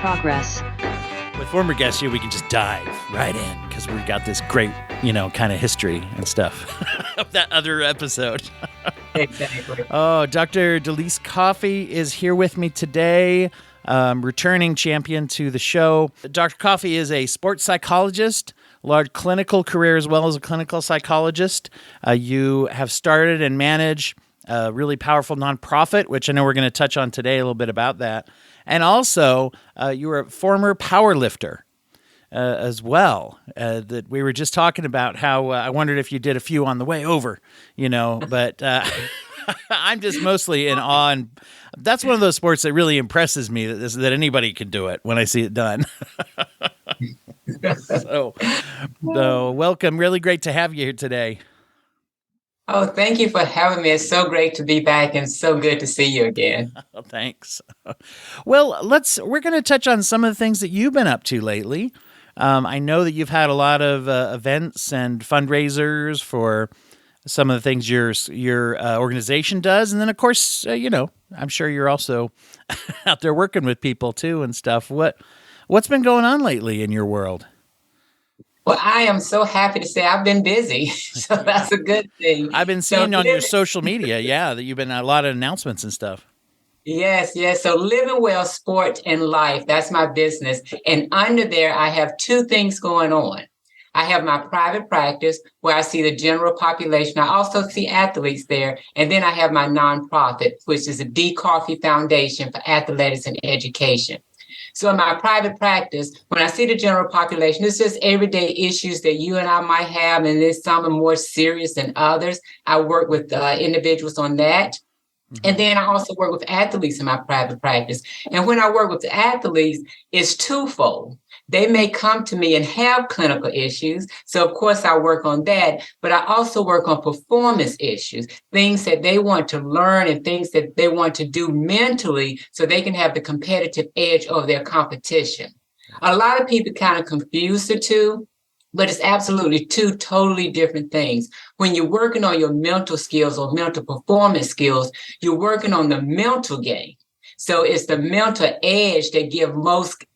progress. With former guests here, we can just dive right in because we've got this great, kind of history and stuff of that other episode. Exactly. Oh, Dr. Delice Coffey is here with me today, returning champion to the show. Dr. Coffey is a sports psychologist, large clinical career as well as a clinical psychologist. You have started and manage a really powerful nonprofit, which I know we're going to touch on today a little bit about that. And also, you were a former power lifter as well. That we were just talking about how I wondered if you did a few on the way over, but I'm just mostly in awe. And that's one of those sports that really impresses me that anybody can do it when I see it done. So, welcome. Really great to have you here today. Oh, thank you for having me. It's so great to be back and so good to see you again. Oh, thanks. Well, we're going to touch on some of the things that you've been up to lately. I know that you've had a lot of events and fundraisers for some of the things your organization does. And then, of course, I'm sure you're also out there working with people too and stuff. What's been going on lately in your world? Well, I am so happy to say I've been busy, so that's a good thing. I've been seeing on your social media, that you've been a lot of announcements and stuff. Yes. So living well, sport, and life, that's my business. And under there, I have two things going on. I have my private practice where I see the general population. I also see athletes there. And then I have my nonprofit, which is the Delice Coffey Foundation for Athletics and Education. So in my private practice, when I see the general population, it's just everyday issues that you and I might have, and then some are more serious than others. I work with individuals on that. Mm-hmm. And then I also work with athletes in my private practice. And when I work with the athletes, it's twofold. They may come to me and have clinical issues. So, of course, I work on that. But I also work on performance issues, things that they want to learn and things that they want to do mentally so they can have the competitive edge over their competition. A lot of people kind of confuse the two, but it's absolutely two totally different things. When you're working on your mental skills or mental performance skills, you're working on the mental game. So it's the mental edge that give most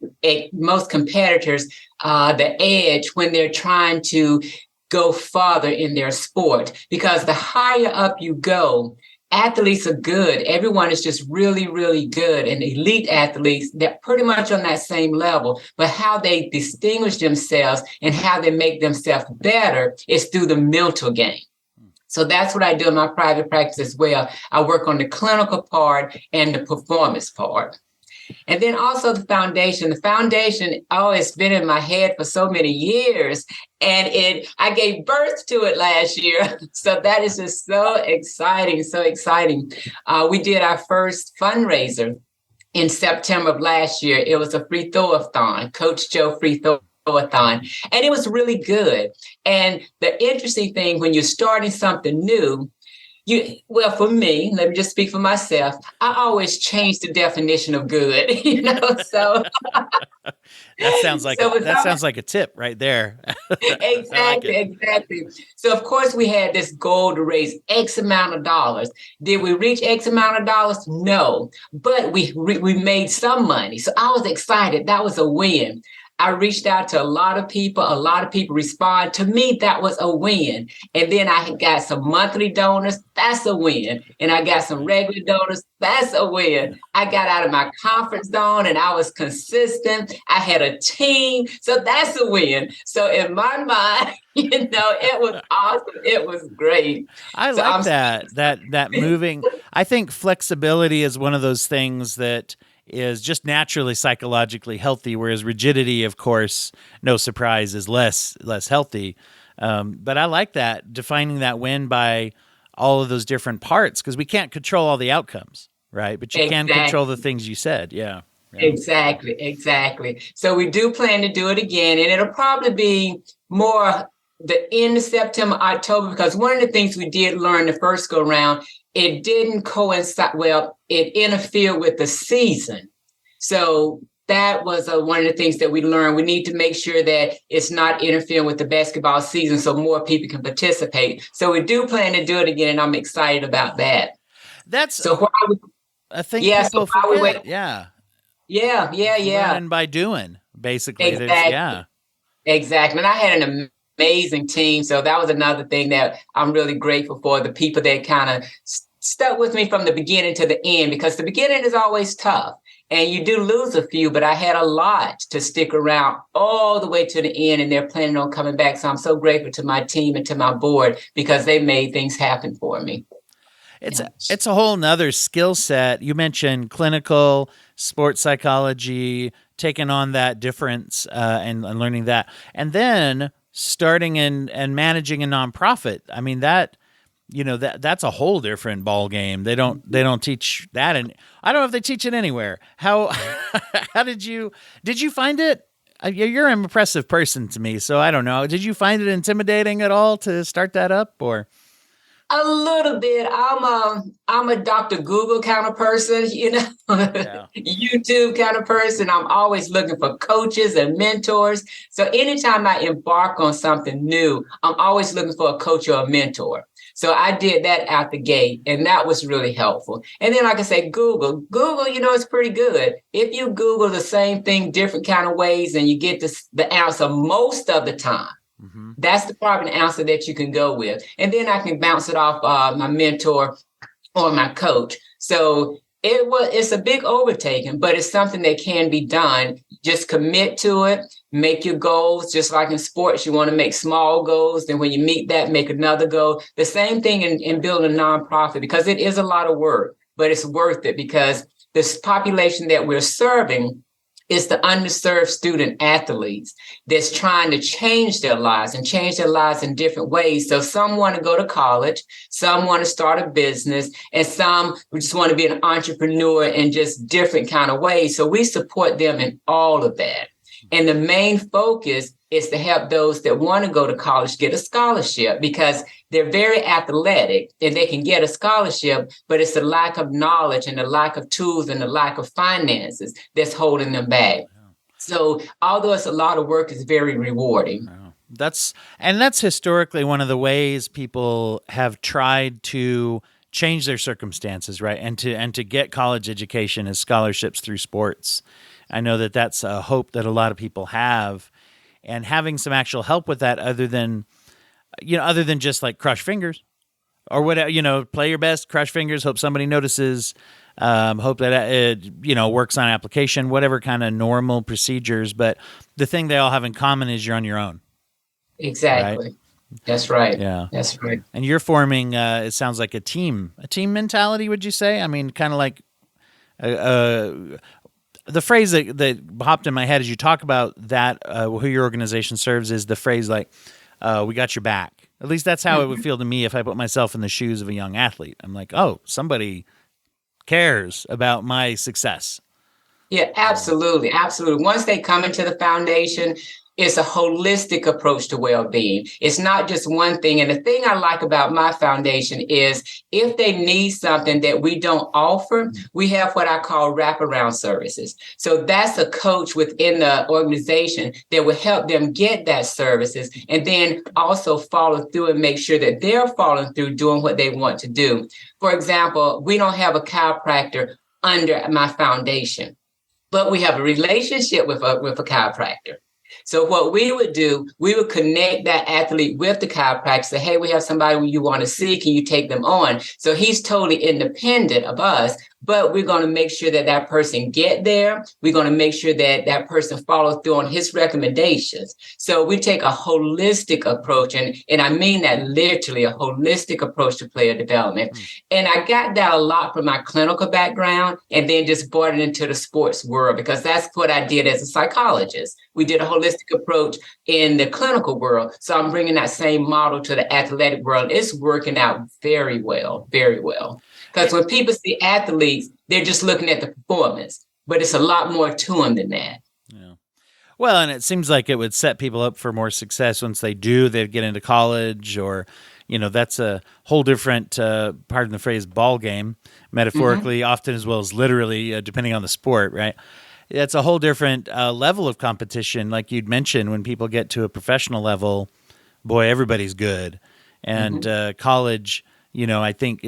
competitors the edge when they're trying to go farther in their sport. Because the higher up you go, athletes are good. Everyone is just really, really good. And elite athletes, they're pretty much on that same level. But how they distinguish themselves and how they make themselves better is through the mental game. So that's what I do in my private practice as well. I work on the clinical part and the performance part. And then also the foundation. The foundation, it's been in my head for so many years. And I gave birth to it last year. So that is just so exciting, so exciting. We did our first fundraiser in September of last year. It was a free throw-a-thon, Coach Joe free throw-a-thon. And it was really good. And the interesting thing when you're starting something new, for me, let me just speak for myself. I always change the definition of good, so. That sounds like a tip right there. Exactly. So of course we had this goal to raise X amount of dollars. Did we reach X amount of dollars? No, but we made some money. So I was excited. That was a win. I reached out to a lot of people. A lot of people respond. To me, that was a win. And then I got some monthly donors. That's a win. And I got some regular donors. That's a win. I got out of my comfort zone and I was consistent. I had a team. So that's a win. So in my mind, it was awesome. It was great. I like that moving. I think flexibility is one of those things that is just naturally psychologically healthy, whereas rigidity, of course, no surprise, is less healthy. But I like that, defining that win by all of those different parts, because we can't control all the outcomes, right? But you can control the things you said. Yeah. Exactly. So we do plan to do it again, and it'll probably be more the end of September, October, because one of the things we did learn the first go round, it didn't coincide. Well, it interfered with the season. So that was one of the things that we learned. We need to make sure that it's not interfering with the basketball season so more people can participate. So we do plan to do it again, and I'm excited about that. That's so. I think people forget. Yeah. Yeah, yeah, yeah. Learning by doing, basically. There's, Exactly. yeah. Exactly. And I had an amazing team. So that was another thing that I'm really grateful for, the people that kind of stuck with me from the beginning to the end, because the beginning is always tough. And you do lose a few, but I had a lot to stick around all the way to the end, and they're planning on coming back. So I'm so grateful to my team and to my board because they made things happen for me. It's Yeah. it's a whole nother skill set. You mentioned clinical sports psychology, taking on that difference and learning that, and then starting and managing a nonprofit. I mean that that's a whole different ball game. They don't teach that, and I don't know if they teach it anywhere. How how did you find it? You're an impressive person to me, so I don't know. Did you find it intimidating at all to start that up, or? A little bit. I'm a Dr. Google kind of person, Yeah. YouTube kind of person. I'm always looking for coaches and mentors. So anytime I embark on something new, I'm always looking for a coach or a mentor. So I did that out the gate, and that was really helpful. And then, like I say, Google, it's pretty good. If you Google the same thing different kind of ways, and you get the answer most of the time. Mm-hmm. That's the probably the answer that you can go with. And then I can bounce it off my mentor or my coach. So it's a big overtaking, but it's something that can be done. Just commit to it, make your goals. Just like in sports, you want to make small goals. Then when you meet that, make another goal. The same thing in building a nonprofit, because it is a lot of work, but it's worth it because this population that we're serving is the underserved student athletes that's trying to change their lives and change their lives in different ways. So some want to go to college, some want to start a business, and some just want to be an entrepreneur in just different kind of ways. So we support them in all of that. And the main focus is to help those that want to go to college get a scholarship, because they're very athletic and they can get a scholarship, but it's the lack of knowledge and the lack of tools and the lack of finances that's holding them back. So although it's a lot of work, it's very rewarding. That's historically one of the ways people have tried to change their circumstances, right? And to get college education is scholarships through sports. I know that that's a hope that a lot of people have, and having some actual help with that, other than just like crush fingers or whatever, play your best, crush fingers, hope somebody notices, hope that it works on application, whatever kind of normal procedures. But the thing they all have in common is you're on your own, right? Exactly. That's right. Yeah. That's right. And you're forming, it sounds like a team mentality, would you say? I mean, kind of like the phrase that popped in my head as you talk about that, who your organization serves, is the phrase like, we got your back. At least that's how it would feel to me if I put myself in the shoes of a young athlete. I'm like, oh, somebody cares about my success. Yeah, absolutely. Absolutely. Once they come into the foundation, it's a holistic approach to well-being. It's not just one thing. And the thing I like about my foundation is if they need something that we don't offer, we have what I call wraparound services. So that's a coach within the organization that will help them get that services, and then also follow through and make sure that they're following through doing what they want to do. For example, we don't have a chiropractor under my foundation, but we have a relationship with a chiropractor. So what we would do, we would connect that athlete with the chiropractor, say, hey, we have somebody you want to see. Can you take them on? So he's totally independent of us, but we're going to make sure that that person get there. We're going to make sure that that person follows through on his recommendations. So we take a holistic approach, and I mean that literally, a holistic approach to player development. And I got that a lot from my clinical background, and then just brought it into the sports world, because that's what I did as a psychologist. We did a holistic approach in the clinical world. So I'm bringing that same model to the athletic world. It's working out very well, very well. Because when people see athletes, they're just looking at the performance, but it's a lot more to them than that. Yeah. Well, and it seems like it would set people up for more success once they get into college, or, that's a whole different, pardon the phrase, ball game, metaphorically, often as well as literally, depending on the sport, right? It's a whole different level of competition. Like you'd mentioned, when people get to a professional level, boy, everybody's good. And college, I think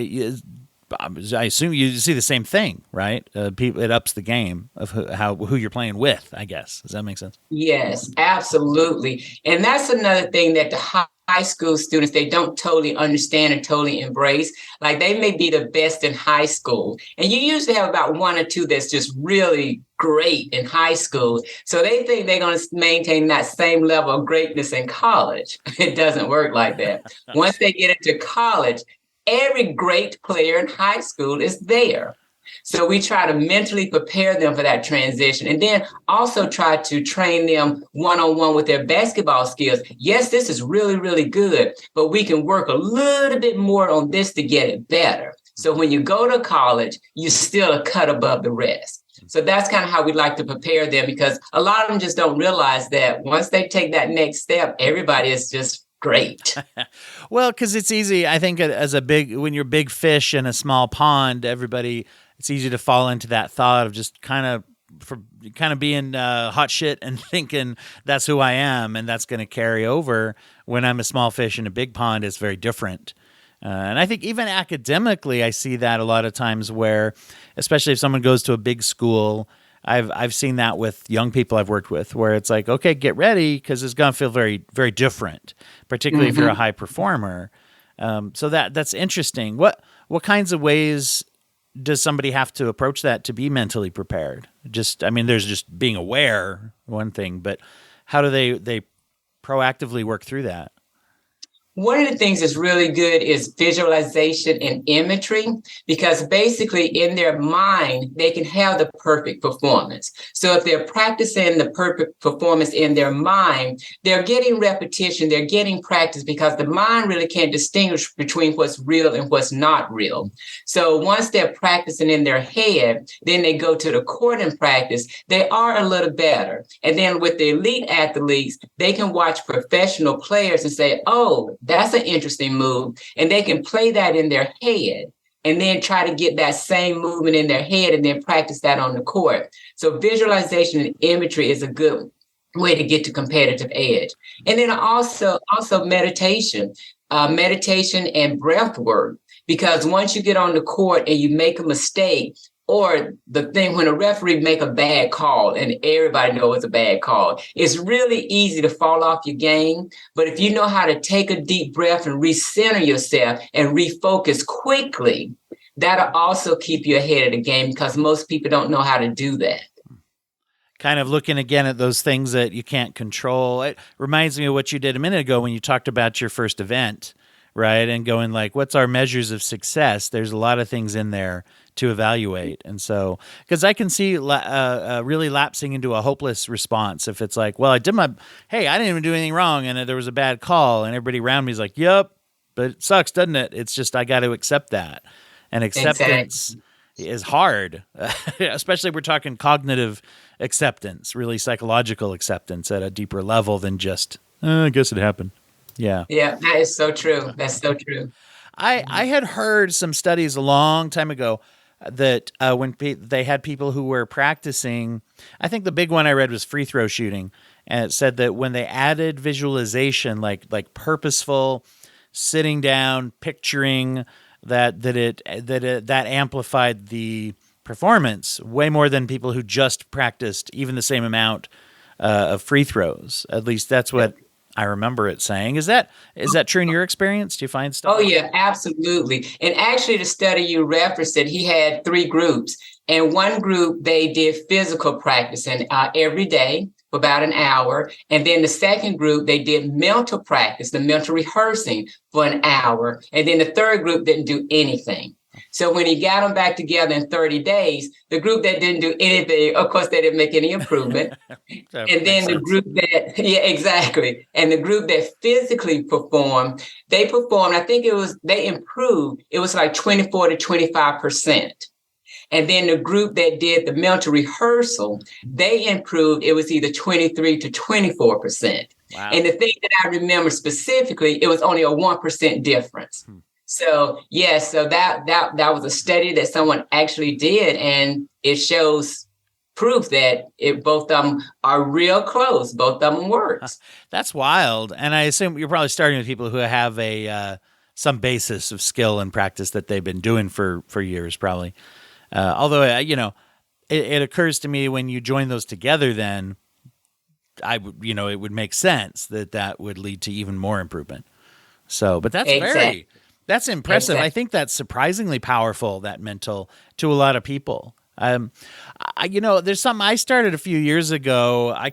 I assume you see the same thing, right? People, it ups the game of who you're playing with, I guess. Does that make sense? Yes, absolutely. And that's another thing that the high school students, they don't totally understand and totally embrace. Like they may be the best in high school, and you usually have about one or two that's just really great in high school. So they think they're going to maintain that same level of greatness in college. It doesn't work like that. Once they get into college, every great player in high school is there. So we try to mentally prepare them for that transition, and then also try to train them one-on-one with their basketball skills. Yes, this is really, really good, but we can work a little bit more on this to get it better. So when you go to college, you're still a cut above the rest. So that's kind of how we like to prepare them, because a lot of them just don't realize that once they take that next step, everybody is just great. Well, because it's easy. I think when you're big fish in a small pond, it's easy to fall into that thought of just kind of being hot shit and thinking that's who I am, and that's going to carry over. When I'm a small fish in a big pond, it's very different. And I think even academically, I see that a lot of times where, especially if someone goes to a big school, I've seen that with young people I've worked with, where it's like, okay, get ready, because it's going to feel very, very different, particularly if you're a high performer. So that's interesting. What kinds of ways does somebody have to approach that to be mentally prepared? There's just being aware, one thing, but how do they proactively work through that? One of the things that's really good is visualization and imagery, because basically in their mind, they can have the perfect performance. So if they're practicing the perfect performance in their mind, they're getting repetition, they're getting practice, because the mind really can't distinguish between what's real and what's not real. So once they're practicing in their head, then they go to the court and practice, they are a little better. And then with the elite athletes, they can watch professional players and say, oh, that's an interesting move. And they can play that in their head and then try to get that same movement in their head and then practice that on the court. So visualization and imagery is a good way to get to competitive edge. And then also meditation and breath work. Because once you get on the court and you make a mistake, or the thing when a referee make a bad call, and everybody knows it's a bad call, it's really easy to fall off your game. But if you know how to take a deep breath and recenter yourself and refocus quickly, that'll also keep you ahead of the game, because most people don't know how to do that. Kind of looking again at those things that you can't control. It reminds me of what you did a minute ago when you talked about your first event, right? And going like, what's our measures of success? There's a lot of things in there to evaluate. And so, because I can see really lapsing into a hopeless response if it's like, well, I didn't even do anything wrong, and there was a bad call, and everybody around me is like, yep, but it sucks, doesn't it? It's just, I got to accept that. And acceptance is hard, especially if we're talking cognitive acceptance, really psychological acceptance at a deeper level than just, I guess it happened. Yeah. Yeah, that is so true. That's so true. I had heard some studies a long time ago that when they had people who were practicing, I think the big one I read was free throw shooting, and it said that when they added visualization, like purposeful sitting down, picturing that amplified the performance way more than people who just practiced even the same amount of free throws. At least that's what I remember it saying. Is that true in your experience? Do you find stuff? Oh, yeah, absolutely. And actually, the study you referenced, that he had 3 groups. And one group, they did physical practicing every day for about an hour. And then the second group, they did mental practice, the mental rehearsing for an hour. And then the third group didn't do anything. So when he got them back together in 30 days, the group that didn't do anything, of course, they didn't make any improvement. And then the group that, yeah, exactly. And the group that physically performed, they improved. It was like 24 to 25%. And then the group that did the mental rehearsal, they improved. It was either 23 to 24%. Wow. And the thing that I remember specifically, it was only a 1% difference. So, yes, so that was a study that someone actually did, and it shows proof that both of them are real close. Both of them works. That's wild. And I assume you're probably starting with people who have some basis of skill and practice that they've been doing for years, probably. Although, it occurs to me when you join those together, then it would make sense that would lead to even more improvement. So, but that's that's impressive. Exactly. I think that's surprisingly powerful, that mental, to a lot of people. There's something I started a few years ago. I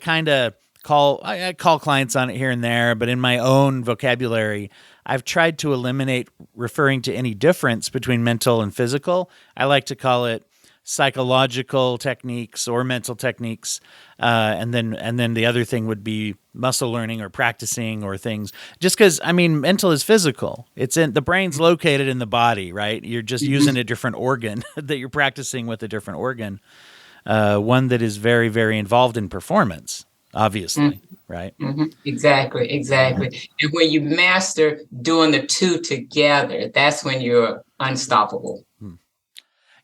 call clients on it here and there, but in my own vocabulary, I've tried to eliminate referring to any difference between mental and physical. I like to call it psychological techniques or mental techniques, and then the other thing would be muscle learning or practicing or things. Just because mental is physical. It's in the brain's located in the body, right? You're just using a different organ that you're practicing with a different organ, one that is very, very involved in performance. Obviously, right? Mm-hmm. Exactly. And when you master doing the two together, that's when you're unstoppable.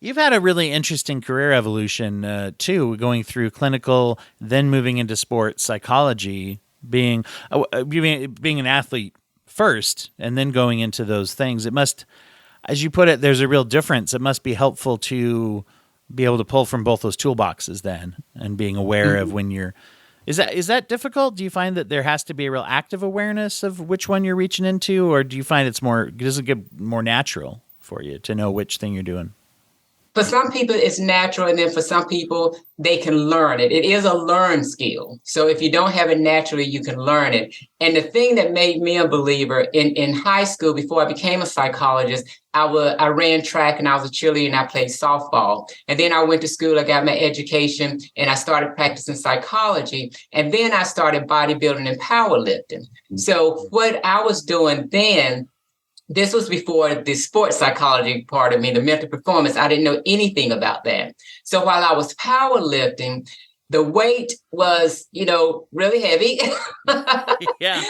You've had a really interesting career evolution, too, going through clinical, then moving into sports psychology, being an athlete first, and then going into those things. It must, as you put it, there's a real difference. It must be helpful to be able to pull from both those toolboxes then, and being aware of when you're. Is that difficult? Do you find that there has to be a real active awareness of which one you're reaching into, or do you find does it get more natural for you to know which thing you're doing? For some people, it's natural, and then for some people, they can learn it. It is a learned skill. So if you don't have it naturally, you can learn it. And the thing that made me a believer in high school, before I became a psychologist, I ran track and I was a cheerleader and I played softball. And then I went to school, I got my education, and I started practicing psychology. And then I started bodybuilding and powerlifting. So what I was doing then, this was before the sports psychology part of me, the mental performance. I didn't know anything about that. So while I was powerlifting, the weight was, really heavy. Yeah.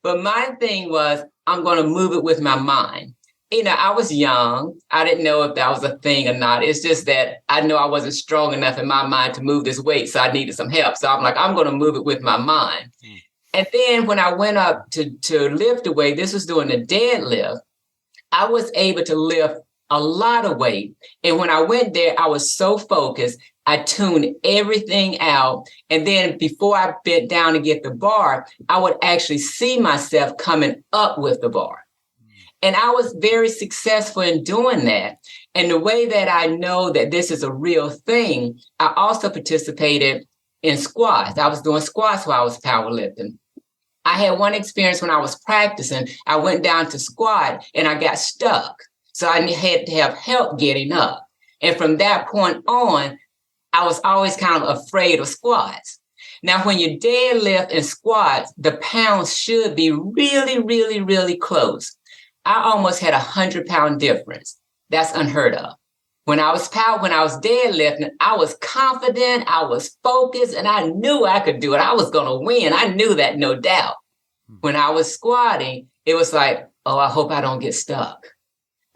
But my thing was, I'm going to move it with my mind. I was young. I didn't know if that was a thing or not. It's just that I know I wasn't strong enough in my mind to move this weight. So I needed some help. So I'm like, I'm going to move it with my mind. And then when I went up to lift the weight, this was doing the deadlift, I was able to lift a lot of weight. And when I went there, I was so focused, I tuned everything out. And then before I bent down to get the bar, I would actually see myself coming up with the bar. And I was very successful in doing that. And the way that I know that this is a real thing, I also participated in squats. I was doing squats while I was powerlifting. I had one experience when I was practicing. I went down to squat and I got stuck. So I had to have help getting up. And from that point on, I was always kind of afraid of squats. Now, when you deadlift and squats, the pounds should be really, really, really close. I almost had 100-pound difference. That's unheard of. When I was deadlifting, I was confident, I was focused, and I knew I could do it. I was going to win. I knew that, no doubt. When I was squatting, it was like, oh, I hope I don't get stuck.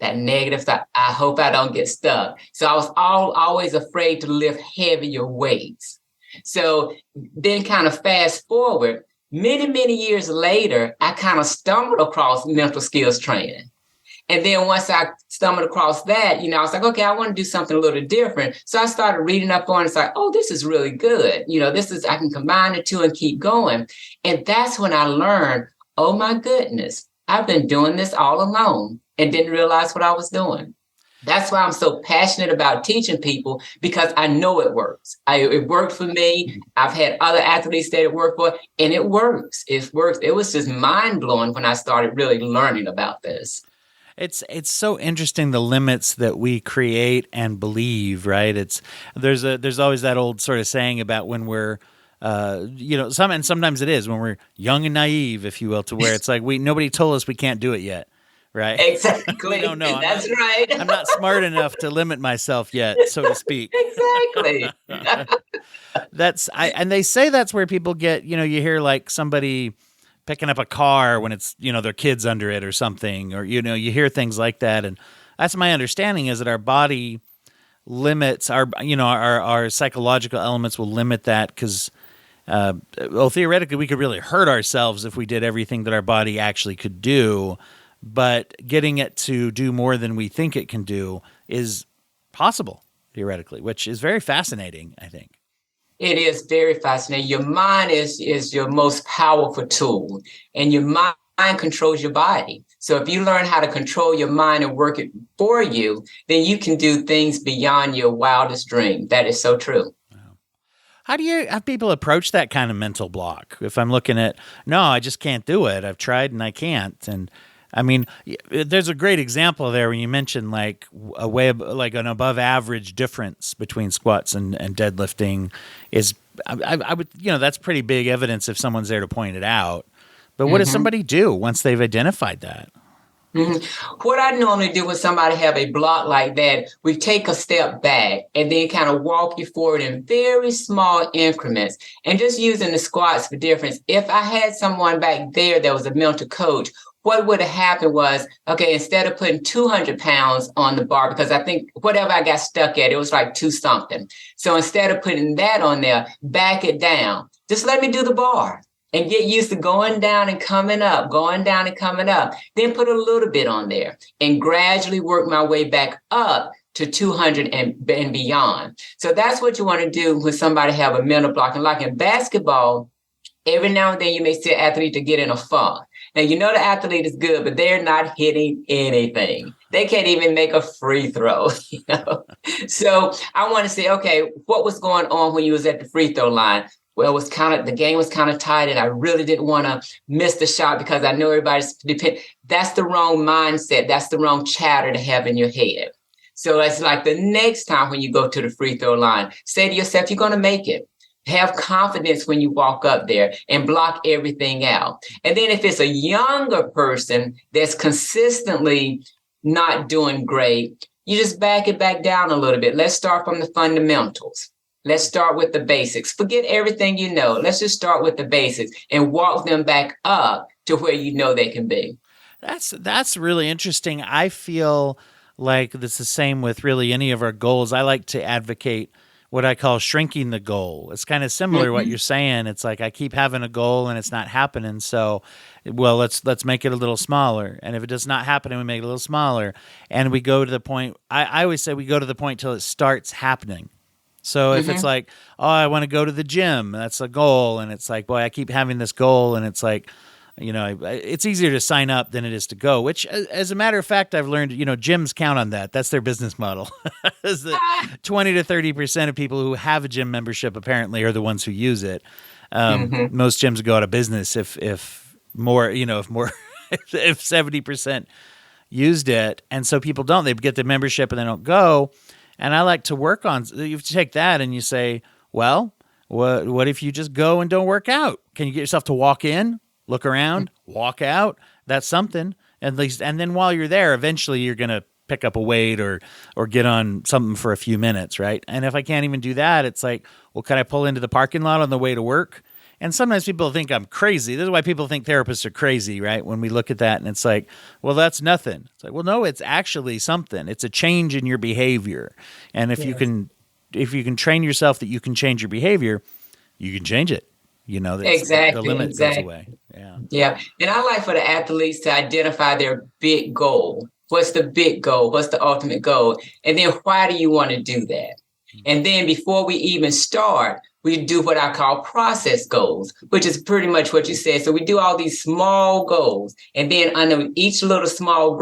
That negative thought, I hope I don't get stuck. So I was always afraid to lift heavier weights. So then kind of fast forward, many, many years later, I kind of stumbled across mental skills training. And then once I stumbled across that, I was like, okay, I want to do something a little different. So I started reading up on it. It's like, oh, this is really good. I can combine the two and keep going. And that's when I learned, oh my goodness, I've been doing this all alone and didn't realize what I was doing. That's why I'm so passionate about teaching people, because I know it works. It worked for me. I've had other athletes that it worked for, and it works. It works. It was just mind blowing when I started really learning about this. It's so interesting, the limits that we create and believe, right? There's always that old sort of saying about when we're sometimes it is when we're young and naive, if you will, to where it's like nobody told us we can't do it yet, right? Exactly. We don't know. That's right. I'm not smart enough to limit myself yet, so to speak. Exactly. And they say that's where people get, you hear like somebody picking up a car when it's, their kids under it or something, or, you hear things like that. And that's my understanding, is that our body limits our psychological elements will limit that because, theoretically we could really hurt ourselves if we did everything that our body actually could do. but getting it to do more than we think it can do is possible, theoretically, which is very fascinating, I think. It is very fascinating. Your mind is your most powerful tool, and your mind controls your body. So if you learn how to control your mind and work it for you, then you can do things beyond your wildest dream. That is so true. How do you have people approach that kind of mental block? If I'm looking at, no, I just can't do it. I've tried and I can't. And I mean, there's a great example there when you mentioned like like an above average difference between squats and deadlifting is, I would, that's pretty big evidence if someone's there to point it out. But what does somebody do once they've identified that? What I normally do when somebody have a block like that, we take a step back and then kind of walk you forward in very small increments, and just using the squats for difference. If I had someone back there that was a mental coach, what would have happened was, okay, instead of putting 200 pounds on the bar, because I think whatever I got stuck at, it was like 2 something. So instead of putting that on there, back it down. Just let me do the bar and get used to going down and coming up, going down and coming up. Then put a little bit on there and gradually work my way back up to 200 and beyond. So that's what you want to do when somebody have a mental block. And like in basketball, every now and then you may see an athlete to get in a funk. Now, the athlete is good, but they're not hitting anything. They can't even make a free throw, So I want to say, okay, what was going on when you was at the free throw line? Well, the game was kind of tight, and I really didn't want to miss the shot because I know everybody's depend. That's the wrong mindset. That's the wrong chatter to have in your head. So it's like the next time when you go to the free throw line, say to yourself, you're going to make it. Have confidence when you walk up there and block everything out. And then if it's a younger person that's consistently not doing great, you just back it back down a little bit. Let's start from the fundamentals. Let's start with the basics. Forget everything you know. Let's just start with the basics and walk them back up to where you know they can be. That's really interesting. I feel like it's the same with really any of our goals. I like to advocate what I call shrinking the goal. It's kind of similar to what you're saying. It's like I keep having a goal and it's not happening. So, well, let's make it a little smaller. And if it does not happen, we make it a little smaller. And we go to the point. I always say we go to the point till it starts happening. So if it's like, oh, I want to go to the gym, that's a goal. And it's like, boy, I keep having this goal. And it's like, it's easier to sign up than it is to go, which as a matter of fact, I've learned, gyms count on that. That's their business model. 20 to 30% of people who have a gym membership apparently are the ones who use it. Most gyms go out of business if more, if 70% used it. And so people don't, they get the membership and they don't go. And I like to work on, you take that and you say, well, what if you just go and don't work out? Can you get yourself to walk in? Look around, walk out. That's something, at least. And then while you're there, eventually you're going to pick up a weight or get on something for a few minutes, right? And if I can't even do that, it's like, well, can I pull into the parking lot on the way to work? And sometimes people think I'm crazy. This is why people think therapists are crazy, right? When we look at that and it's like, well, that's nothing. It's like, well, no, it's actually something. It's a change in your behavior. And if you can train yourself that you can change your behavior, you can change it. Exactly. The limit goes away. Yeah. And I like for the athletes to identify their big goal. What's the big goal? What's the ultimate goal? And then why do you want to do that? And then before we even start, we do what I call process goals, which is pretty much what you said. So we do all these small goals. And then under each little small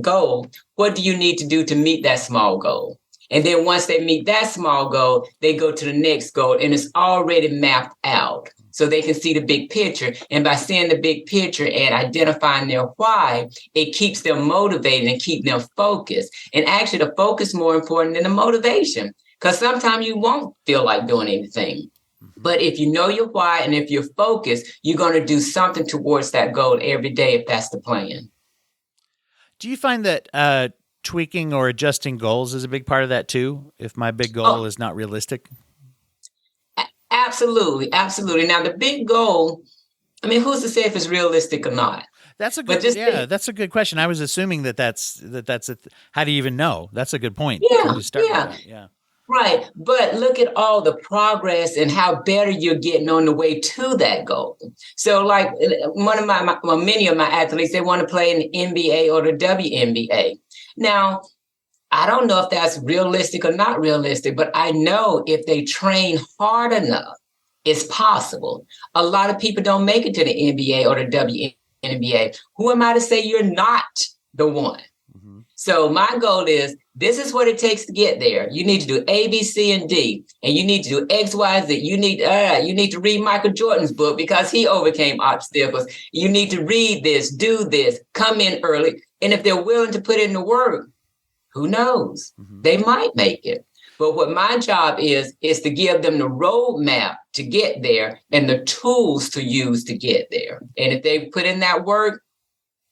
goal, what do you need to do to meet that small goal? And then once they meet that small goal, they go to the next goal, and it's already mapped out so they can see the big picture. And by seeing the big picture and identifying their why, it keeps them motivated and keep them focused. And actually, the focus is more important than the motivation, because sometimes you won't feel like doing anything. But if you know your why and if you're focused, you're going to do something towards that goal every day if that's the plan. Do you find that tweaking or adjusting goals is a big part of that too, if my big goal is not realistic? Absolutely. Now the big goal, who's to say if it's realistic or not? That's a good, that's a good question. I was assuming that's how do you even know? That's a good point. Yeah. Right. But look at all the progress and how better you're getting on the way to that goal. So like many of my athletes, they want to play in the NBA or the WNBA. Now, I don't know if that's realistic or not realistic, but I know if they train hard enough, it's possible. A lot of people don't make it to the NBA or the WNBA. Who am I to say you're not the one? Mm-hmm. So my goal is, this is what it takes to get there. You need to do A, B, C, and D, and you need to do X, Y, Z. You need to read Michael Jordan's book because he overcame obstacles. You need to read this, do this, come in early. And if they're willing to put in the work, who knows? Mm-hmm. They might make it. But what my job is to give them the roadmap to get there and the tools to use to get there. And if they put in that work,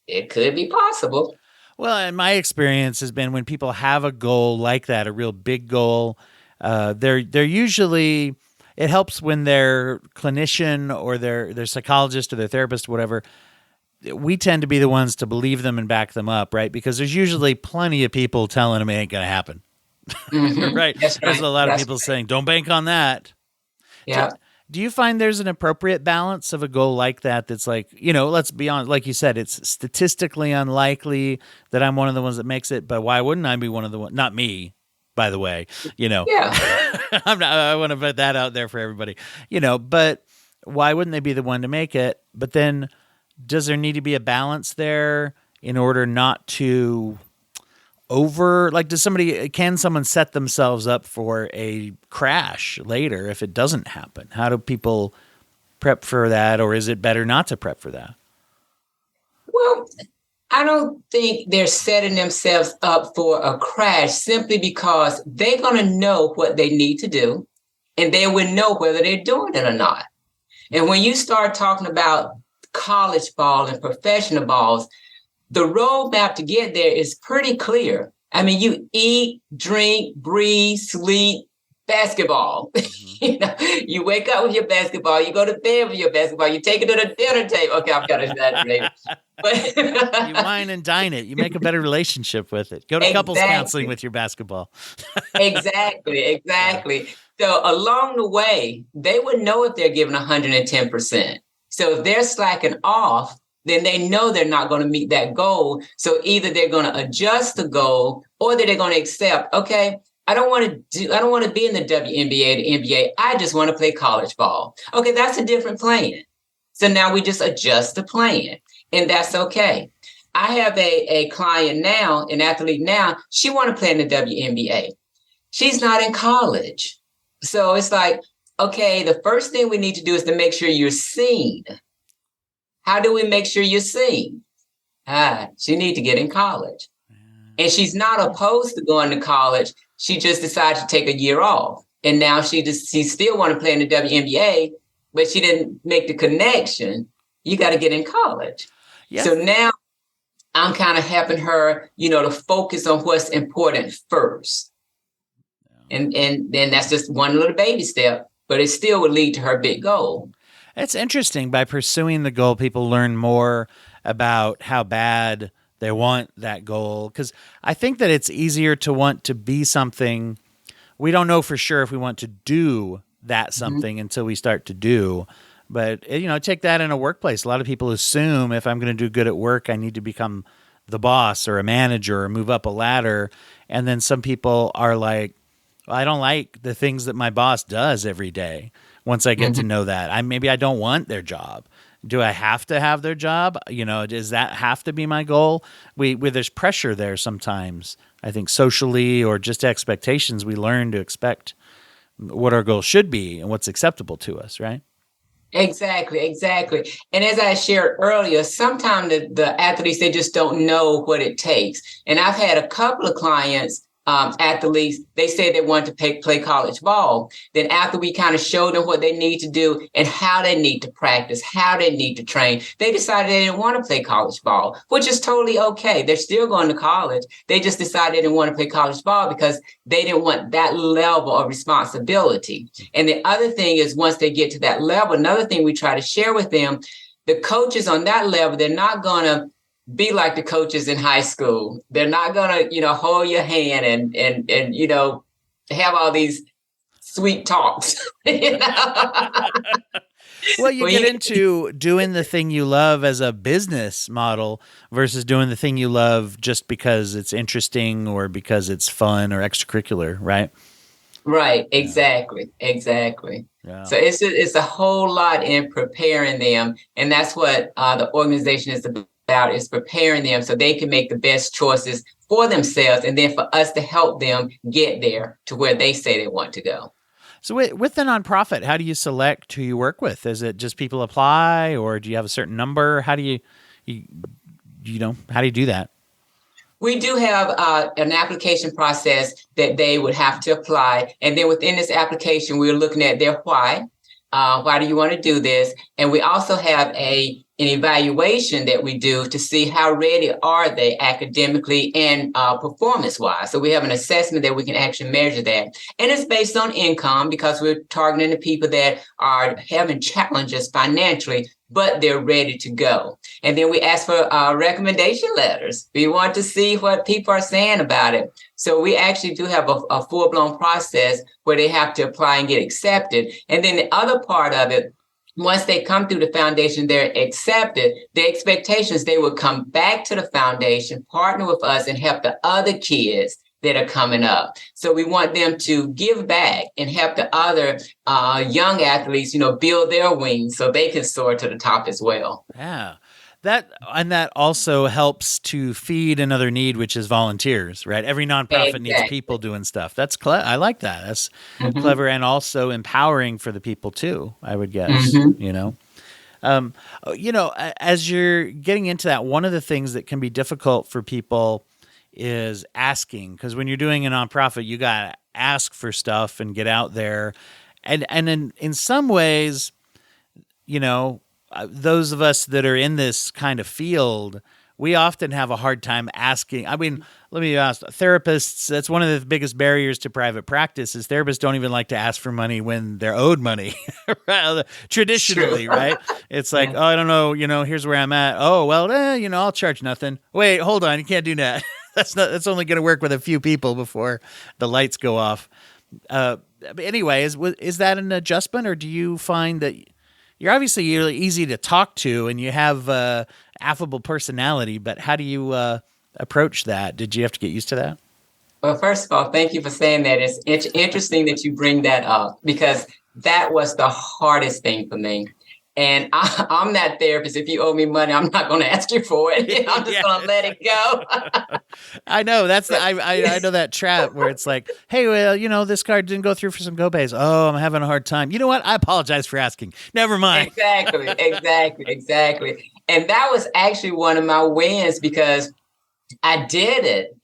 it could be possible. Well, and my experience has been when people have a goal like that, a real big goal, they're usually, it helps when their clinician or their psychologist or their therapist or whatever, we tend to be the ones to believe them and back them up, right? Because there's usually plenty of people telling them it ain't going to happen. Mm-hmm. Right? There's a lot of people saying, don't bank on that. Yeah. Do you find there's an appropriate balance of a goal like that that's like, let's be honest, like you said, it's statistically unlikely that I'm one of the ones that makes it, but why wouldn't I be one of the ones? Not me, by the way, Yeah. I want to put that out there for everybody, but why wouldn't they be the one to make it? But then does there need to be a balance there in order not to can someone set themselves up for a crash later if it doesn't happen? How do people prep for that, or is it better not to prep for that? Well, I don't think they're setting themselves up for a crash simply because they're going to know what they need to do, and they will know whether they're doing it or not. And when you start talking about college ball and professional balls, the roadmap to get there is pretty clear. I mean, you eat, drink, breathe, sleep, basketball. Mm-hmm. You wake up with your basketball, you go to bed with your basketball, you take it to the dinner table. Okay, I've got to exaggerate. But you wine and dine it. You make a better relationship with it. Go to couples counseling with your basketball. Exactly. So along the way, they would know if they're giving 110%. So if they're slacking off, then they know they're not going to meet that goal. So either they're going to adjust the goal or they're going to accept, okay, I don't want to be in the WNBA, the NBA. I just want to play college ball. Okay, that's a different plan. So now we just adjust the plan, and that's okay. I have a client now, an athlete now, she want to play in the WNBA. She's not in college. So it's like, okay, the first thing we need to do is to make sure you're seen. How do we make sure you're seen? She needs to get in college. And she's not opposed to going to college. She just decided to take a year off. And now she still want to play in the WNBA, but she didn't make the connection. You got to get in college. Yes. So now I'm kind of helping her, to focus on what's important first. And then that's just one little baby step, but it still would lead to her big goal. It's interesting. By pursuing the goal, people learn more about how bad they want that goal. Because I think that it's easier to want to be something. We don't know for sure if we want to do that something until we start to do. But, take that in a workplace. A lot of people assume if I'm going to do good at work, I need to become the boss or a manager or move up a ladder. And then some people are like, well, I don't like the things that my boss does every day. Once I get to know that, maybe I don't want their job. Do I have to have their job? Does that have to be my goal? There's pressure there sometimes. I think socially or just expectations, we learn to expect what our goal should be and what's acceptable to us, right? Exactly. And as I shared earlier, sometimes the athletes, they just don't know what it takes. And I've had a couple of clients, athletes, they say they want to play college ball. Then after we kind of showed them what they need to do and how they need to practice, how they need to train, they decided they didn't want to play college ball, which is totally okay. They're still going to college. They just decided they didn't want to play college ball because they didn't want that level of responsibility. And the other thing is, once they get to that level, another thing we try to share with them, the coaches on that level, they're not going to be like the coaches in high school. They're not going to, hold your hand and have all these sweet talks. You know? Well, you get into doing the thing you love as a business model versus doing the thing you love just because it's interesting or because it's fun or extracurricular, right? Right, exactly, exactly. Yeah. So it's a whole lot in preparing them, and that's what the organization is about: is preparing them so they can make the best choices for themselves, and then for us to help them get there to where they say they want to go. So with the nonprofit, how do you select who you work with? Is it just people apply, or do you have a certain number? How do how do you do that? We do have an application process that they would have to apply. And then within this application, we're looking at their why. Why do you want to do this? And we also have an evaluation that we do to see how ready are they academically and performance-wise. So we have an assessment that we can actually measure that. And it's based on income because we're targeting the people that are having challenges financially, but they're ready to go. And then we ask for recommendation letters. We want to see what people are saying about it. So we actually do have a full-blown process where they have to apply and get accepted. And then the other part of it, once they come through the foundation, they're accepted. The expectations, they will come back to the foundation, partner with us, and help the other kids that are coming up. So we want them to give back and help the other young athletes, build their wings so they can soar to the top as well. Yeah. That also helps to feed another need, which is volunteers, right? Every nonprofit needs people doing stuff. That's I like that. That's clever and also empowering for the people too, I would guess, as you're getting into that, one of the things that can be difficult for people is asking, because when you're doing a nonprofit, you got to ask for stuff and get out there. And in some ways, those of us that are in this kind of field, we often have a hard time asking. I mean, let me ask therapists. That's one of the biggest barriers to private practice is therapists don't even like to ask for money when they're owed money. Traditionally, right? It's like, oh, I don't know, here's where I'm at. Oh, well, I'll charge nothing. Wait, hold on. You can't do that. That's only going to work with a few people before the lights go off. But anyway, is that an adjustment, or do you find that you're obviously really easy to talk to and you have affable personality, but how do you approach that? Did you have to get used to that? Well, first of all, thank you for saying that. It's interesting that you bring that up because that was the hardest thing for me. And I'm that therapist. If you owe me money, I'm not going to ask you for it. I'm just going to let it go. I know. I know that trap where it's like, hey, well, this card didn't go through for some co-pays. Oh, I'm having a hard time. You know what? I apologize for asking. Never mind. Exactly. And that was actually one of my wins because I did it.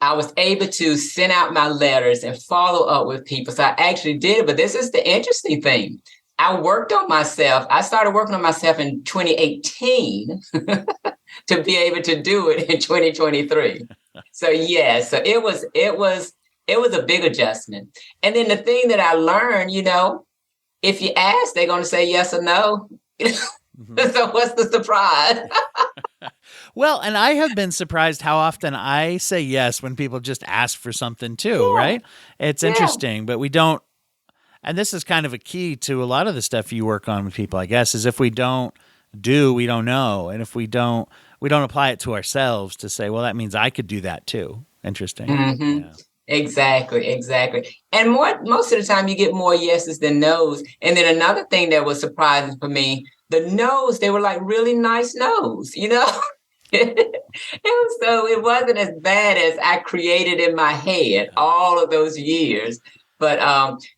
I was able to send out my letters and follow up with people. So I actually did it. But this is the interesting thing. I worked on myself. I started working on myself in 2018 to be able to do it in 2023. So so it was a big adjustment. And then the thing that I learned, if you ask, they're going to say yes or no. So what's the surprise? Well, and I have been surprised how often I say yes when people just ask for something too, right? It's interesting, but we don't. And this is kind of a key to a lot of the stuff you work on with people, I guess, is if we don't do, we don't know. And if we don't apply it to ourselves to say, well, that means I could do that too. Interesting. Mm-hmm. Yeah. Exactly. And most of the time you get more yeses than nos. And then another thing that was surprising for me, the no's, they were like really nice no's, And so it wasn't as bad as I created in my head all of those years. But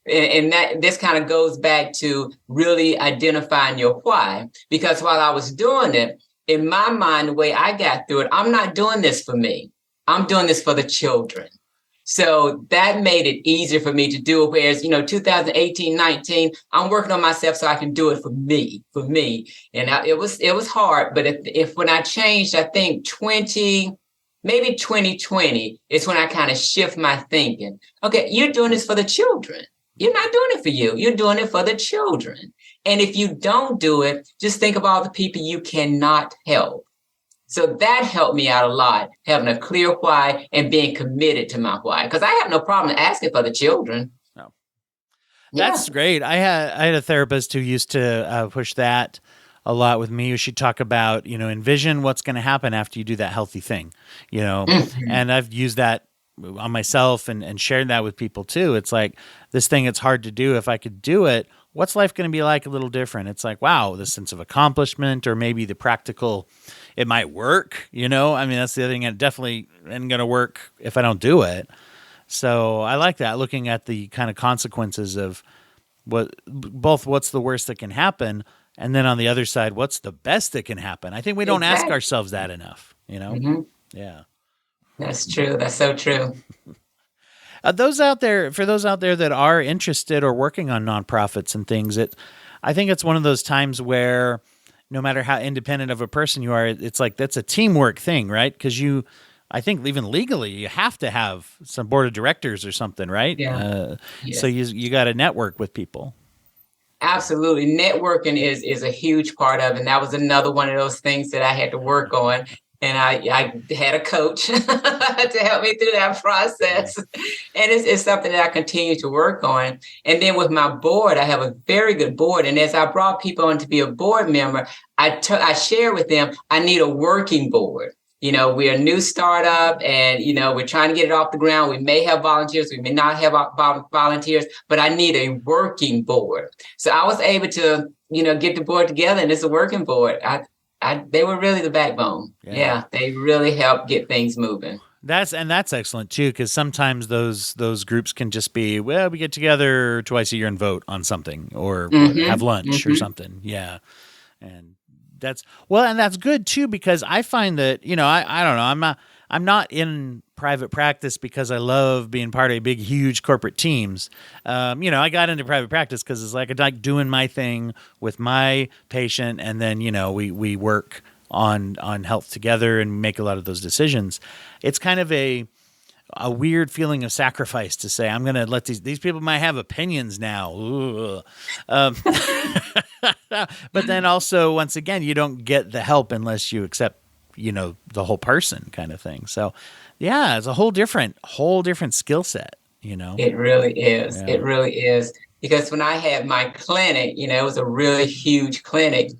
and that this kind of goes back to really identifying your why, because while I was doing it, in my mind, the way I got through it, I'm not doing this for me. I'm doing this for the children. So that made it easier for me to do it. Whereas, 2018, 19, I'm working on myself so I can do it for me. And it was hard. But if when I changed, I think 2020 is when I kind of shift my thinking. Okay, you're doing this for the children. You're not doing it for you. You're doing it for the children. And if you don't do it, just think of all the people you cannot help. So that helped me out a lot, having a clear why and being committed to my why. Because I have no problem asking for the children. No. Yeah. That's great. I had a therapist who used to push that a lot with me. She'd talk about, envision what's going to happen after you do that healthy thing, and I've used that on myself and shared that with people too. It's like this thing, it's hard to do. If I could do it, what's life going to be like a little different? It's like, wow, the sense of accomplishment, or maybe the practical, it might work, I mean, that's the other thing. It definitely isn't going to work if I don't do it. So I like that, looking at the kind of consequences of what's the worst that can happen, and then on the other side, what's the best that can happen. I think we don't ask ourselves that enough, Mm-hmm. Yeah. That's true. That's so true. For those out there that are interested or working on nonprofits and things, I think it's one of those times where no matter how independent of a person you are, it's like that's a teamwork thing, right? Because I think even legally, you have to have some board of directors or something, right? Yeah. Yes. So you got to network with people. Absolutely. Networking is a huge part of it. And that was another one of those things that I had to work on. And I had a coach to help me through that process. And it's something that I continue to work on. And then with my board, I have a very good board. And as I brought people on to be a board member, I share with them, I need a working board. We're a new startup and, we're trying to get it off the ground. We may have volunteers. We may not have volunteers, but I need a working board. So I was able to, get the board together, and it's a working board. They were really the backbone. Yeah, they really helped get things moving. That's excellent too, because sometimes those groups can just be, well, we get together twice a year and vote on something, or have lunch or something. Yeah, and that's good too, because I find that I don't know, I'm not in private practice because I love being part of big, huge corporate teams. I got into private practice because it's like I like doing my thing with my patient, and then we work on health together and make a lot of those decisions. It's kind of a weird feeling of sacrifice to say, I'm going to let these people might have opinions now. But then also, once again, you don't get the help unless you accept, the whole person kind of thing. So yeah, it's a whole different skill set, It really is. Yeah. It really is. Because when I had my clinic, it was a really huge clinic,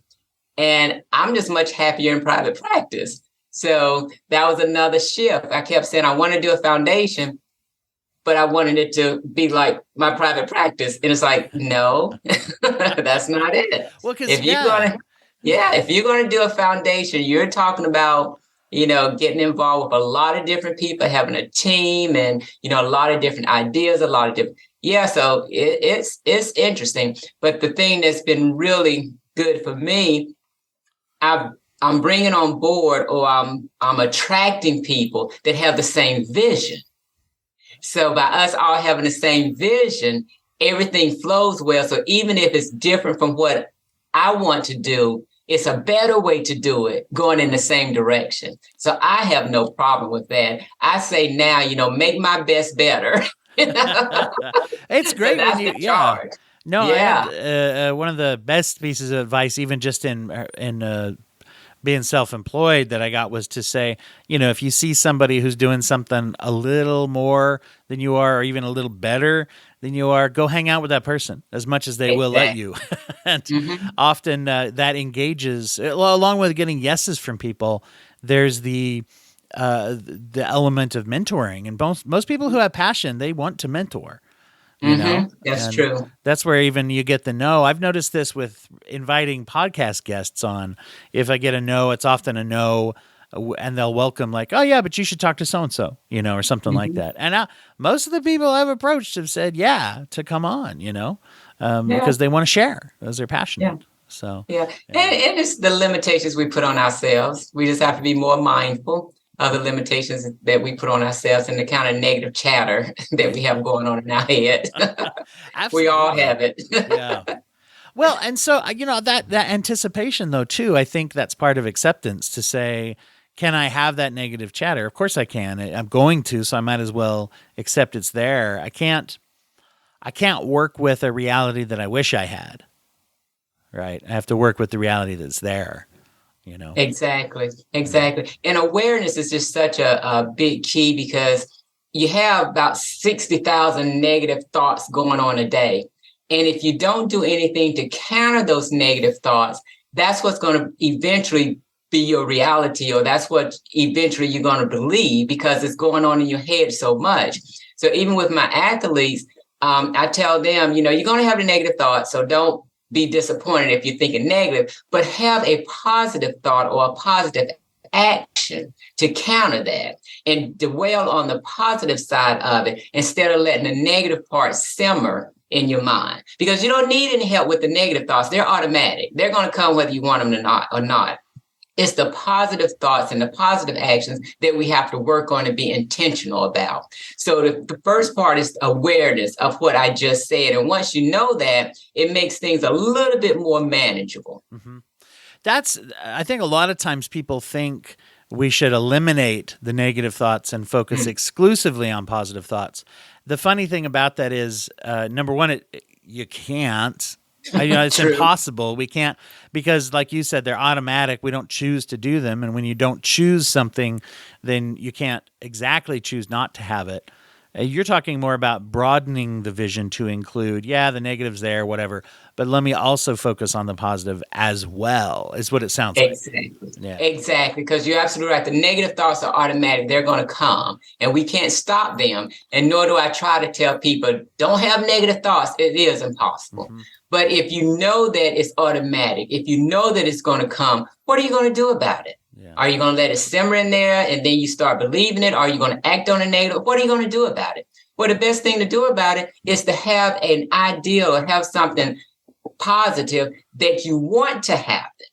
and I'm just much happier in private practice. So that was another shift. I kept saying, I want to do a foundation, but I wanted it to be like my private practice. And it's like, no, that's not it. Well, if you're going to do a foundation, you're talking about, getting involved with a lot of different people, having a team, and, a lot of different ideas, a lot of different. Yeah. So it's interesting. But the thing that's been really good for me, I'm bringing on board, or I'm attracting people that have the same vision. So by us all having the same vision, everything flows well. So even if it's different from what I want to do, it's a better way to do it, going in the same direction. So I have no problem with that. I say now, make my best better. It's great so when you, charge. No, yeah. I had, one of the best pieces of advice, even just in being self-employed, that I got was to say, if you see somebody who's doing something a little more than you are, or even a little better than you are, go hang out with that person as much as they will let you. And often that engages, along with getting yeses from people, there's the element of mentoring. And most people who have passion, they want to mentor. That's true. That's where even you get the no. I've noticed this with inviting podcast guests on. If I get a no, it's often a no, and they'll welcome like, oh yeah, but you should talk to so-and-so, or something like that. And most of the people I've approached have said, yeah, to come on, because they want to share, because they're passionate. Yeah. So, And it's the limitations we put on ourselves. We just have to be more mindful of the limitations that we put on ourselves and the kind of negative chatter that we have going on in our head. We all have it. Yeah. Well, and so, that anticipation though, too, I think that's part of acceptance, to say, can I have that negative chatter? Of course I can. I'm going to, so I might as well accept it's there. I can't work with a reality that I wish I had. Right. I have to work with the reality that's there. Exactly. And awareness is just such a big key because you have about 60,000 negative thoughts going on a day. And if you don't do anything to counter those negative thoughts, that's what's going to eventually be your reality, or that's what eventually you're going to believe because it's going on in your head so much. So even with my athletes, I tell them, you're going to have the negative thoughts. So don't be disappointed if you're thinking negative, but have a positive thought or a positive action to counter that and dwell on the positive side of it instead of letting the negative part simmer in your mind, because you don't need any help with the negative thoughts. They're automatic. They're going to come whether you want them or not. It's the positive thoughts and the positive actions that we have to work on and be intentional about. So the first part is awareness of what I just said. And once you know that, it makes things a little bit more manageable. Mm-hmm. I think a lot of times people think we should eliminate the negative thoughts and focus exclusively on positive thoughts. The funny thing about that is, number one, you can't. It's impossible. We can't, because like you said, they're automatic. We don't choose to do them. And when you don't choose something, then you can't exactly choose not to have it. You're talking more about broadening the vision to include, the negative's there, whatever, but let me also focus on the positive as well, is what it sounds like. Exactly, because you're absolutely right. The negative thoughts are automatic. They're going to come, and we can't stop them, and nor do I try to tell people, don't have negative thoughts. It is impossible. Mm-hmm. But if you know that it's automatic, if you know that it's going to come, what are you going to do about it? Are you going to let it simmer in there and then you start believing it? Are you going to act on a negative? What are you going to do about it? Well, the best thing to do about it is to have an ideal or have something positive that you want to happen.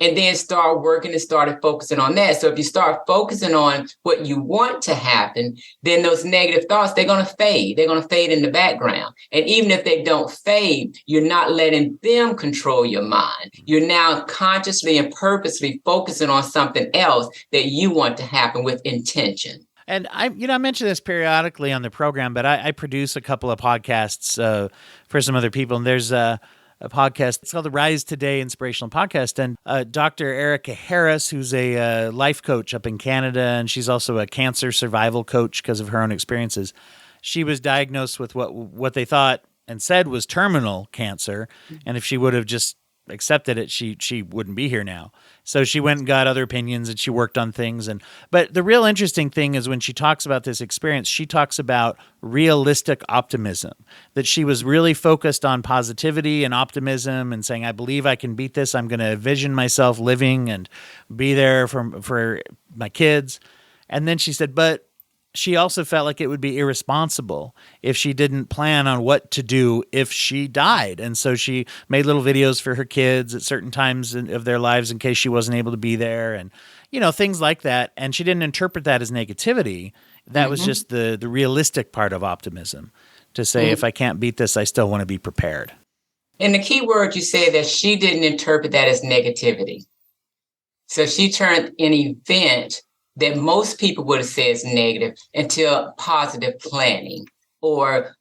And then start working and started focusing on that. So if you start focusing on what you want to happen, then those negative thoughts, they're going to fade. They're going to fade in the background. And even if they don't fade, you're not letting them control your mind. You're now consciously and purposely focusing on something else that you want to happen with intention. And I mention this periodically on the program, but I produce a couple of podcasts for some other people. And there's a podcast. It's called the Rise Today Inspirational Podcast. And Dr. Erica Harris, who's a life coach up in Canada, and she's also a cancer survival coach because of her own experiences. She was diagnosed with what they thought and said was terminal cancer. And if she would have just accepted it, she wouldn't be here now. So she went and got other opinions and she worked on things. But the real interesting thing is when she talks about this experience, she talks about realistic optimism, that she was really focused on positivity and optimism and saying, I believe I can beat this. I'm going to envision myself living and be there for my kids. And then she said, but she also felt like it would be irresponsible if she didn't plan on what to do if she died. And so she made little videos for her kids at certain times of their lives in case she wasn't able to be there and, things like that. And she didn't interpret that as negativity. That was just the realistic part of optimism, to say, if I can't beat this, I still want to be prepared. And the key word you say that she didn't interpret that as negativity. So she turned an event that most people would have said is negative into positive planning or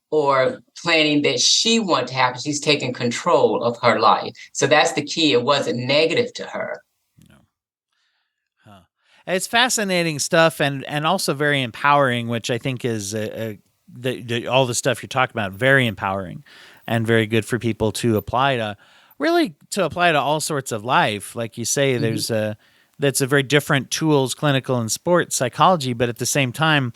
planning that she wanted to happen. She's taking control of her life. So that's the key. It wasn't negative to her. No. Huh. It's fascinating stuff and also very empowering, which I think is all the stuff you're talking about, very empowering and very good for people to apply to all sorts of life. Like you say, there's that's a very different tools, clinical and sports psychology. But at the same time,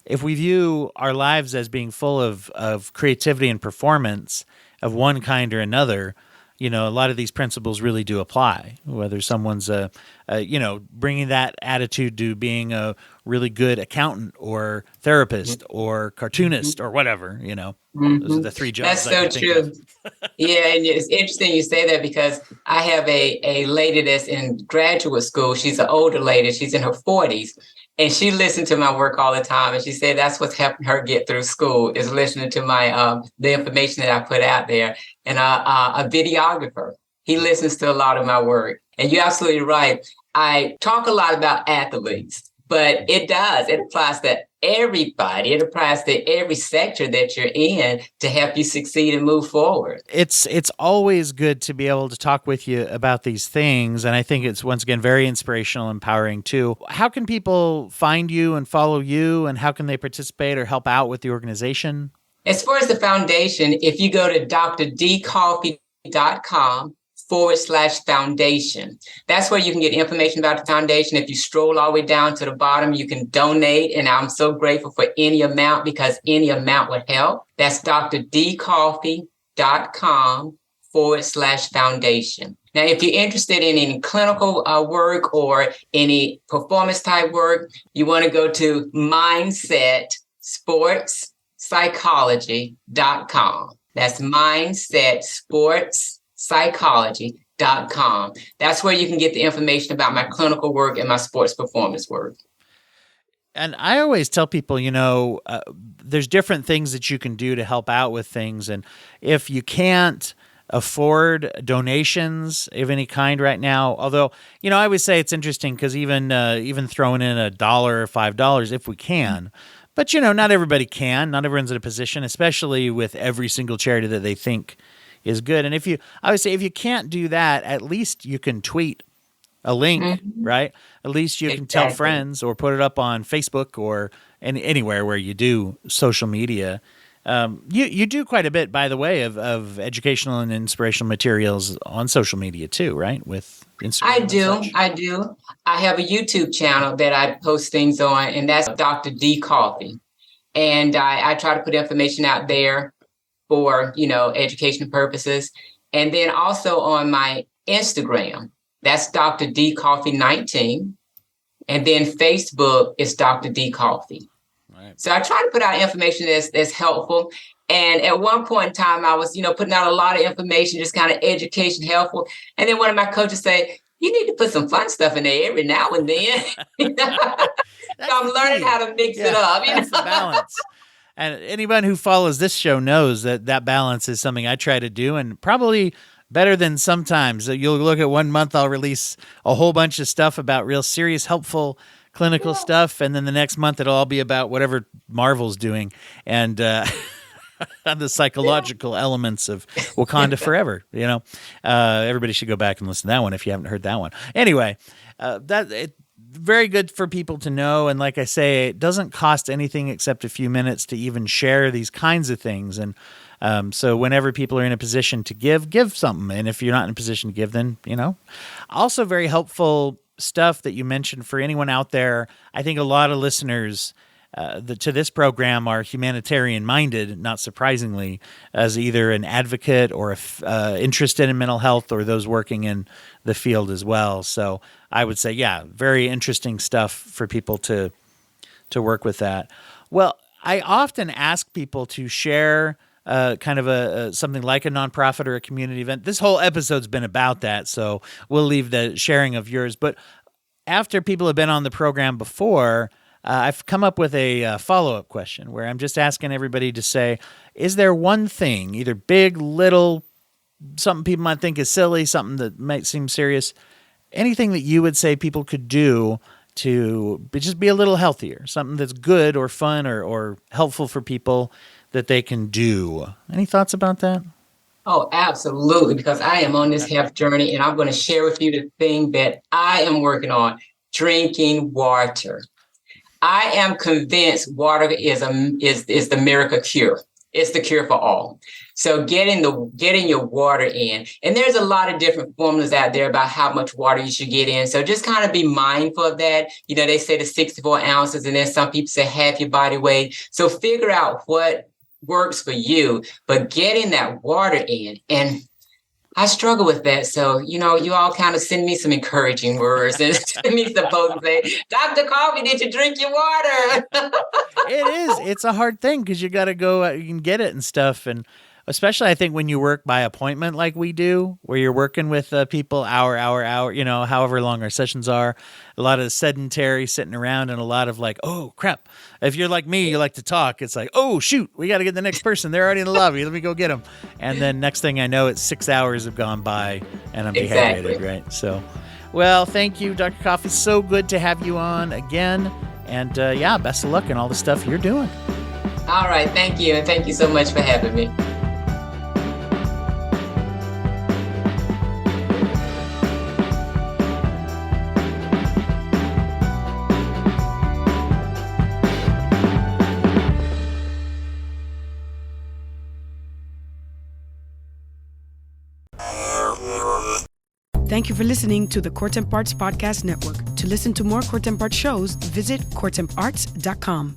if we view our lives as being full of creativity and performance of one kind or another, a lot of these principles really do apply, whether someone's, bringing that attitude to being a really good accountant or therapist or cartoonist or whatever, those are the three jobs. That's so true. Yeah. And it's interesting you say that because I have a lady that's in graduate school. She's an older lady. She's in her 40s. And she listened to my work all the time. And she said that's what's helping her get through school is listening to my the information that I put out there. And a videographer, he listens to a lot of my work. And you're absolutely right. I talk a lot about athletes, but it does. It applies to everybody. It applies to every sector that you're in to help you succeed and move forward. It's always good to be able to talk with you about these things, and I think it's once again very inspirational, empowering too. How can people find you and follow you, and how can they participate or help out with the organization? As far as the foundation, if you go to drdecoffey.com/foundation, that's where you can get information about the foundation. If you stroll all the way down to the bottom, you can donate. And I'm so grateful for any amount because any amount would help. That's drdecoffey.com/foundation. Now, if you're interested in any clinical work or any performance type work, you want to go to mindsetsportspsychology.com. That's mindsetsportspsychology.com. That's where you can get the information about my clinical work and my sports performance work. And I always tell people, there's different things that you can do to help out with things. And if you can't afford donations of any kind right now, although, I always say it's interesting because even throwing in $1 or $5 if we can, but, not everybody can. Not everyone's in a position, especially with every single charity that they think is good. And I would say if you can't do that, at least you can tweet a link, right? At least you can tell friends or put it up on Facebook or anywhere where you do social media. You do quite a bit, by the way, of educational and inspirational materials on social media too, right? With Instagram. I do. I have a YouTube channel that I post things on, and that's Dr. D Coffey. And I try to put information out there for, education purposes. And then also on my Instagram, that's Dr. D Coffey 19. And then Facebook is Dr. D Coffey. Right. So I try to put out information that's helpful. And at one point in time, I was, putting out a lot of information, just kind of education, helpful. And then one of my coaches say, you need to put some fun stuff in there every now and then. So I'm learning how to mix it up. That's the balance. And anyone who follows this show knows that balance is something I try to do, and probably better than sometimes. You'll look at 1 month, I'll release a whole bunch of stuff about real serious, helpful clinical stuff, and then the next month it'll all be about whatever Marvel's doing and the psychological elements of Wakanda Forever. Everybody should go back and listen to that one if you haven't heard that one. Anyway, very good for people to know, and like I say, it doesn't cost anything except a few minutes to even share these kinds of things. And so whenever people are in a position to give something, and if you're not in a position to give, then also very helpful stuff that you mentioned for anyone out there. I think a lot of listeners to this program are humanitarian minded, not surprisingly, as either an advocate or interested in mental health, or those working in the field as well. So I would say, very interesting stuff for people to work with that. Well, I often ask people to share kind of something like a nonprofit or a community event. This whole episode's been about that, so we'll leave the sharing of yours. But after people have been on the program before, I've come up with a follow-up question where I'm just asking everybody to say, is there one thing, either big, little, something people might think is silly, something that might seem serious, anything that you would say people could do to just be a little healthier, something that's good or fun or helpful for people that they can do? Any thoughts about that? Oh, absolutely, because I am on this health journey, and I'm going to share with you the thing that I am working on, drinking water. I am convinced water is the miracle cure. It's the cure for all. So getting your water in, and there's a lot of different formulas out there about how much water you should get in. So just kind of be mindful of that. They say the 64 ounces, and then some people say half your body weight. So figure out what works for you, but getting that water in. And I struggle with that. So, you all kind of send me some encouraging words and send me some posts and say, Dr. Coffey, did you drink your water? It's a hard thing because you got to go, you can get it and stuff. And especially I think when you work by appointment like we do, where you're working with people hour, however long our sessions are, a lot of sedentary sitting around and a lot of like, oh, crap. If you're like me, you like to talk. It's like, oh, shoot, we got to get the next person. They're already in the lobby. Let me go get them. And then next thing I know, it's 6 hours have gone by and I'm dehydrated, right? So, Well, thank you, Dr. Coffey. So good to have you on again. And best of luck in all the stuff you're doing. All right. Thank you. And thank you so much for having me. Thank you for listening to the Court and Parts Podcast Network. To listen to more Court and Parts shows, visit courtandarts.com.